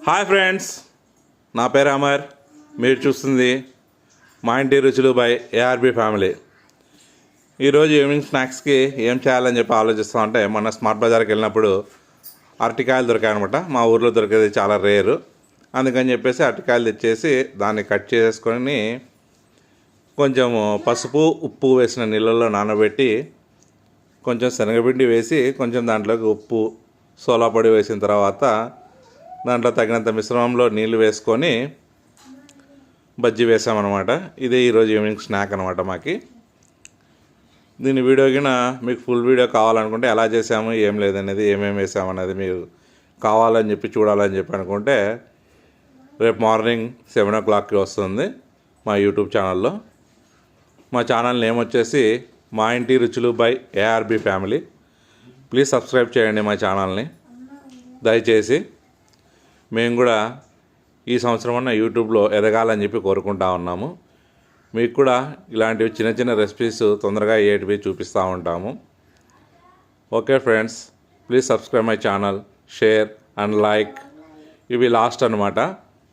Hi friends, నా పేరు అమర్. మీరు చూస్తుంది మా ఇంటి రుచులు బై ఏఆర్బి ఫ్యామిలీ. ఈరోజు ఈవినింగ్ స్నాక్స్కి ఏం చేయాలని చెప్పి ఆలోచిస్తూ ఉంటే మొన్న స్మార్ట్ బజార్కి వెళ్ళినప్పుడు అరటికాయలు దొరికాయనమాట. మా ఊర్లో దొరికేది చాలా రేరు. అందుకని చెప్పేసి అరటికాయలు తెచ్చేసి దాన్ని కట్ చేసుకొని కొంచెం పసుపు ఉప్పు వేసిన నీళ్ళల్లో నానబెట్టి కొంచెం శనగపిండి వేసి కొంచెం దాంట్లోకి ఉప్పు సోలా పొడి వేసిన తర్వాత దాంట్లో తగినంత మిశ్రమంలో నీళ్ళు వేసుకొని బజ్జీ వేసామన్నమాట. ఇదే ఈరోజు ఈవినింగ్ స్నాక్ అనమాట మాకి. దీని వీడియో కింద మీకు ఫుల్ వీడియో కావాలనుకుంటే ఎలా చేసాము ఏం లేదనేది ఏమేమి వేసామనేది మీరు కావాలని చెప్పి చూడాలని చెప్పి అనుకుంటే రేపు మార్నింగ్ 7 o'clockకి వస్తుంది మా యూట్యూబ్ ఛానల్లో. మా ఛానల్ నేమ్ వచ్చేసి మా ఇంటి రుచులు by ARB family. Please subscribe చేయండి మా ఛానల్ని దయచేసి. మేము కూడా ఈ సంవత్సరం అన్న యూట్యూబ్లో ఎదగాలని చెప్పి కోరుకుంటా ఉన్నాము. మీకు కూడా ఇలాంటివి చిన్న చిన్న రెసిపీస్ తొందరగా అయ్యేటివి చూపిస్తూ ఉంటాము. Okay friends, please subscribe my channel, share and like. ఇవి లాస్ట్ అనమాట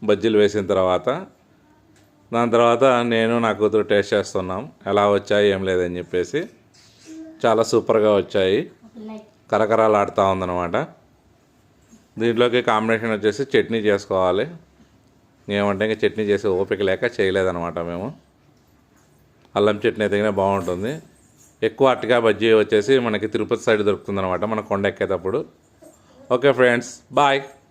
బజ్జీలు వేసిన తర్వాత. దాని తర్వాత నేను నా కూతురు టేస్ట్ చేస్తున్నాం ఎలా వచ్చాయి ఏం లేదని చెప్పేసి. చాలా సూపర్గా వచ్చాయి, కరకరాలాడుతూ ఉందన్నమాట. దీంట్లోకి కాంబినేషన్ వచ్చేసి చట్నీ చేసుకోవాలి. ఏమంటే ఇంకా చట్నీ చేసే ఓపిక లేక చేయలేదన్నమాట మేము. అల్లం చట్నీ అయితే బాగుంటుంది. ఎక్కువ అరటికాయ బజ్జీ వచ్చేసి మనకి తిరుపతి సైడ్ దొరుకుతుంది అనమాట, మన కొండ ఎక్కేటప్పుడు. Okay friends, bye.